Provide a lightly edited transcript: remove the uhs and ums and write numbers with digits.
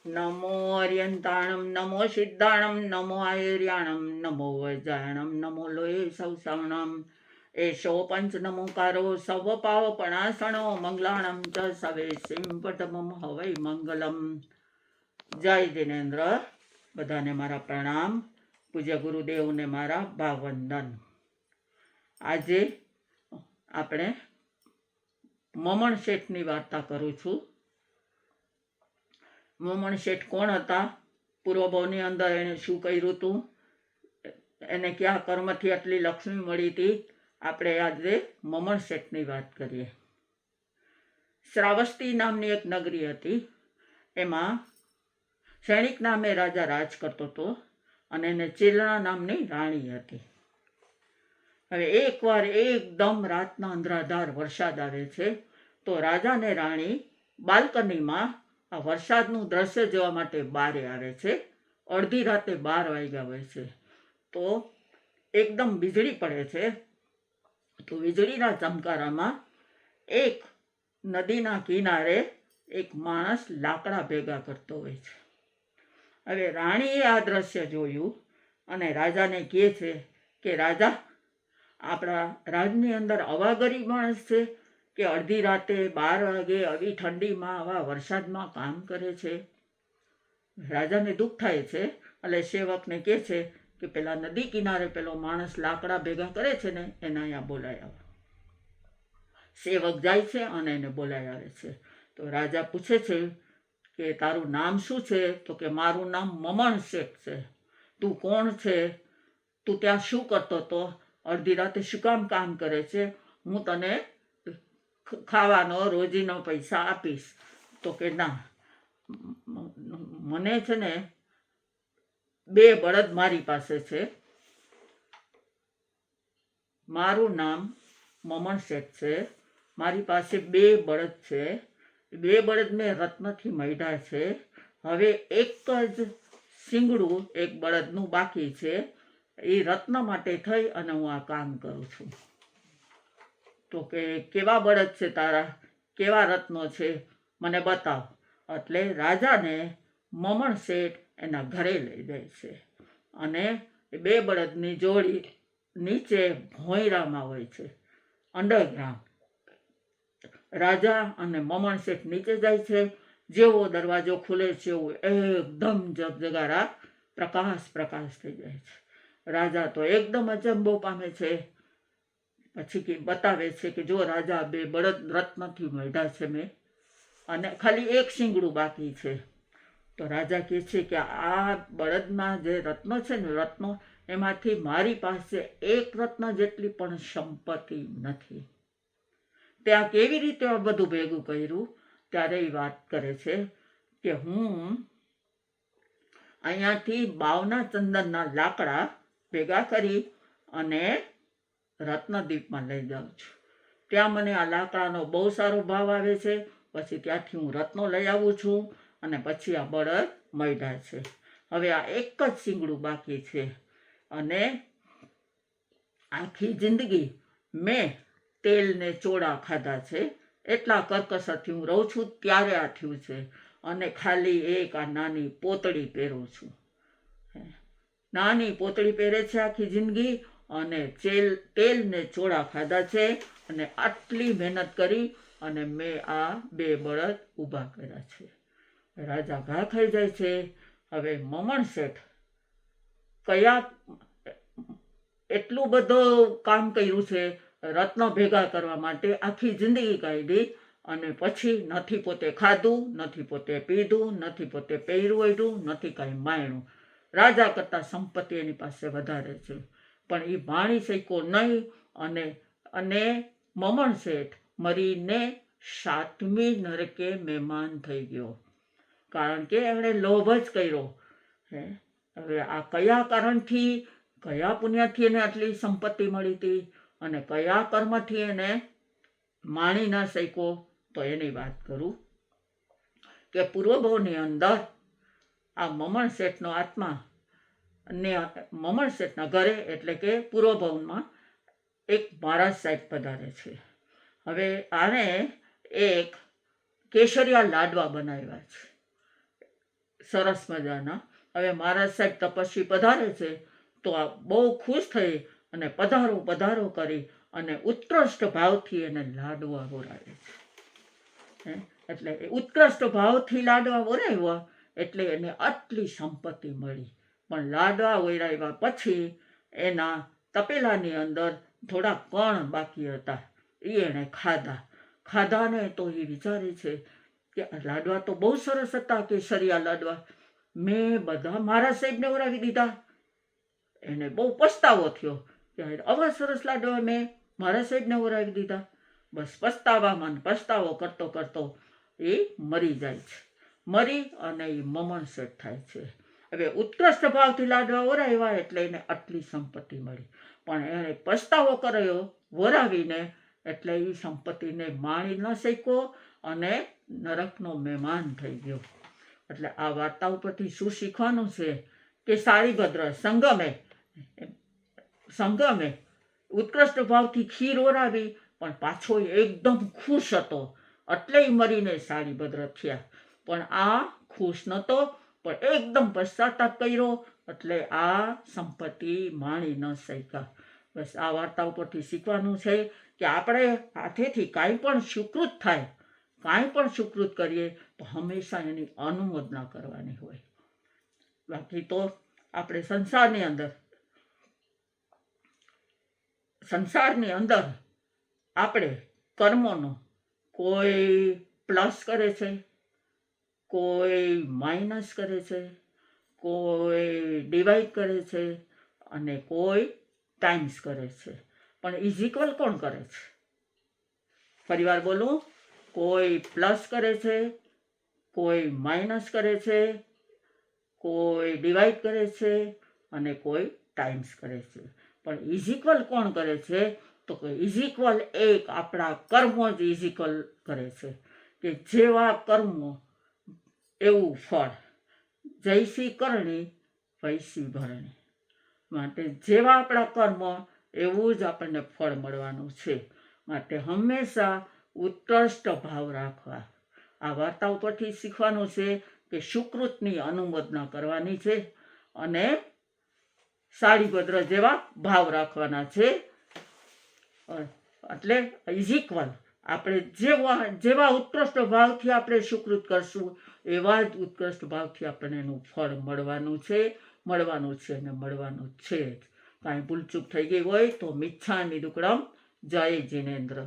નમો અર્યંતાણમ નમો સિદ્ધાણમ નમો આયર્યાણમ નમો વૈજાયણમ નમો લોહે સૌસાણમ એશો પંચ નમોકારો serve પાવપણાસણો મંગલાણમ ચ save સિંપટમમ હવૈ Mangalam. જય દિનેન્દ્ર. બધાને મારા પ્રણામ. પૂજ્ય ગુરુદેવને મારા ભાવવંદન. આજે આપણે મમણ શેઠની વાર્તા કરું છું. મમણ શેઠ કોણ હતા? પૂર્વભાવની અંદર એણે શું કર્યું હતું? એને કયા કર્મથી આટલી લક્ષ્મી મળી હતી? આપણે આજે મમણ શેઠની વાત કરીએ. શ્રાવસ્તી નામની એક નગરી હતી. એમાં સૈનિક નામે રાજા રાજ કરતો હતો અને એને ચેલણા નામની રાણી હતી. હવે એકવાર એકદમ રાતના અંધરાધાર વરસાદ આવે છે તો રાજા ને રાણી બાલ્કનીમાં આ વરસાદનું દ્રશ્ય જોવા માટે બહાર આવે છે. અડધી રાતે 12 વાગ્યા હોય છે તો એકદમ વીજળી પડે છે. તો વીજળીના ચમકારામાં એક નદીના કિનારે એક માણસ લાકડા ભેગા કરતો હોય છે. હવે રાણીએ આ દ્રશ્ય જોયું અને રાજાને કહે છે કે રાજા, આપણા રાજની અંદર આવા ગરીબ માણસ છે કે અડધી રાતે 12 વાગે આવી ઠંડીમાં આવા વરસાદમાં કામ કરે છે. રાજાને દુઃખ થાય છે એટલે સેવકને કહે છે કે પેલા નદી કિનારે પેલો માણસ લાકડા ભેગા કરે છે ને એને અહીંયા બોલાય આવો. સેવક જાય છે અને એને બોલાય આવે છે. તો રાજા પૂછે છે કે તારું નામ શું છે? તો કે મારું નામ મમણ શેઠ છે. તું કોણ છે? તું ત્યાં શું કરતો હતો? અડધી રાતે શું કામ કરે છે? હું તને ખાવાનો રોજીનો પૈસા આપીશ. તો કે ના, મને છે ને 2 બળદ મારી પાસે છે. મારું નામ મમણ શેઠ છે. મારી પાસે 2 બળદ છે. 2 બળદ મેં રત્નથી મઢ્યા છે. હવે એક જ શિંગડું એક બળદનું બાકી છે. એ રત્ન માટે થઈ અને હું આ કામ કરું છું. તો કે કેવા બળદ છે તારા? કેવા રત્નો છે? મને બતાવ. એટલે રાજાને મમણ શેઠ એના ઘરે લઈ જાય છે અને 2 બળદની જોડી નીચે ભોંયરામાં હોય છે, અંડરગ્રાઉન્ડ. રાજા અને મમણ શેઠ નીચે જાય છે. જેવો દરવાજો ખુલે છે એવું એકદમ જગજગારા પ્રકાશ થઈ જાય છે. રાજા તો એકદમ અચંબો પામે છે. પછી બતાવે છે કે જો રાજા 2 બળદ રત્નથી મઢ્યા છે મેં, અને ખાલી એક શિંગડું બાકી છે. તો રાજા કહે છે કે આ બળદમાં જે રત્નો છે ને, રત્નો એમાંથી મારી પાસે એક રત્ન જેટલી પણ સંપત્તિ નથી. ત્યાં કેવી રીતે આ બધું ભેગું કર્યું? ત્યારે એ વાત કરે છે કે હું અહીંયાથી 52 ચંદનના લાકડા ભેગા કરી અને રત્નદીપમાં લઈ જાઉં છું. ત્યાં મને આ લાકડાનો બહુ સારો ભાવ આવે છે. પછી ત્યાંથી હું રત્નો લઈ આવું છું અને પછી આ બળદ મઢ્યા છે. હવે આ એક જ શિંગડું બાકી છે અને આખી જિંદગી મેં તેલ ને ચોળા ખાધા છે. એટલા કરકસરથી હું રહું છું ત્યારે આ થયું છે. અને ખાલી એક આ નાની પોતળી પહેરું છું. નાની પોતળી પહેરે છે આખી જિંદગી અને તેલ ને ચોળા ખાધા છે. અને આટલી મહેનત કરી અને મેં આ 2 બળદ ઊભા કર્યા છે. રાજા ઘા ખાઈ જાય છે. હવે મમણ શેઠ એટલું બધું કામ કર્યું છે રત્ન ભેગા કરવા માટે, આખી જિંદગી કાઢી અને પછી નથી પોતે ખાધું, નથી પોતે પીધું, નથી પોતે પહેર્યું ઓઢ્યું, નથી કાંઈ માણ્યું. રાજા કરતાં સંપત્તિ એની પાસે વધારે છે પણ એ માણી શક્યો નહીં. અને મમણ શેઠ મરીને 7મી નરકે મહેમાન થઈ ગયો, કારણ કે એમણે લોભ જ કર્યો. હવે આ કયા કારણથી, કયા પુણ્યથી એને આટલી સંપત્તિ મળી હતી અને કયા કર્મથી એને માણી ન શક્યો? તો એની વાત કરું કે પૂર્વભાવની અંદર આ મમણ શેઠનો આત્મા અને મમણ શેઠના ઘરે એટલે કે પૂર્વભાવમાં એક મહારાજ સાહેબ પધારે છે. હવે આને એક કેસરિયા લાડવા બનાવ્યા છે. સરસ મજાના. હવે મહારાજ સાહેબ તપસ્વી પધારે છે તો આ બહુ ખુશ થઈ અને પધારો પધારો કરી અને ઉત્કૃષ્ટ ભાવથી એને લાડવા બોલાવે છે. એટલે ઉત્કૃષ્ટ ભાવથી લાડવા બોલાવ્યા એટલે એને આટલી સંપત્તિ મળી. પણ લાડવા ઓરાવ્યા પછી એના તપેલાની અંદર થોડા કણ બાકી હતા, એ એણે ખાધાને તો એ વિચારે છે કે આ લાડવા તો બહુ સરસ હતા, કેસરિયા લાડવા, મેં બધા મારા સાહેબને ઓરાવી દીધા. એને બહુ પસ્તાવો થયો કે આવા સરસ લાડવા મેં મારા સાહેબને ઓરાવી દીધા. બસ પસ્તાવો કરતો કરતો એ મરી જાય છે. મરી અને એ મમણ સેટ થાય છે. હવે ઉત્કૃષ્ટ ભાવથી લાડવા ઓરાવ્યા એટલે એને આટલી સંપત્તિ મળી. પણ એણે પસ્તાવો કર્યો વરાવીને એટલે એ સંપત્તિને માણી ન શક્યો અને નરકનો મહેમાન થઈ ગયો. એટલે આ વાર્તા ઉપરથી શું શીખવાનું છે કે સારીભદ્ર સંગમે ઉત્કૃષ્ટ ભાવથી ખીર ઓરાવી પણ પાછો એકદમ ખુશ હતો એટલે મરીને સારીભદ્ર થયા. પણ આ ખુશ નહોતો, પણ એકદમ પશ્ચાતાપ કર્યો એટલે આ સંપત્તિ માણી ન શક્યા. બસ આ વાર્તા ઉપરથી શીખવાનું છે કે આપણે હાથેથી કાંઈ પણ સુકૃત થાય, કાંઈ પણ સુકૃત કરીએ તો હંમેશા એની અનુમોદના કરવાની હોય. બાકી તો આપણે સંસારની અંદર આપણે કર્મોનો કોઈ પ્લસ કરે છે, કોઈ માઇનસ કરે છે, કોઈ ડિવાઈડ કરે છે અને કોઈ ટાઈમ્સ કરે છે. પણ ઇઝ ઇક્વલ કોણ કરે છે? ફરીવાર બોલું, કોઈ પ્લસ કરે છે, કોઈ માઇનસ કરે છે, કોઈ ડિવાઈડ કરે છે અને કોઈ ટાઈમ્સ કરે છે. પણ ઇઝ ઇક્વલ કોણ કરે છે? તો કે ઇઝ ઇક્વલ એક આપણા કર્મો જ ઇઝ ઇક્વલ કરે છે. કે જેવા કર્મો એવું ફળ, જૈસી કરણી વૈસી ભરણી. માટે જેવા આપણા કર્મ એવું જ આપણને ફળ મળવાનું છે. માટે હંમેશા ઉત્કૃષ્ટ ભાવ રાખવા. આ વાર્તા ઉપરથી શીખવાનું છે કે સુકૃતની અનુમોદના કરવાની છે અને સારીભદ્ર જેવા ભાવ રાખવાના છે. એટલે ઇઝ ઇક્વલ આપણે જેવા ઉત્કૃષ્ટ ભાવથી આપણે સુકૃત કરશું એવા જ ઉત્કૃષ્ટ ભાવથી આપણને એનું ફળ મળવાનું છે અને મળવાનું છે જ. કાંઈ ભૂલચૂક થઈ ગઈ હોય તો મિચ્છામિ દુક્કડમ. જય જિનેન્દ્ર.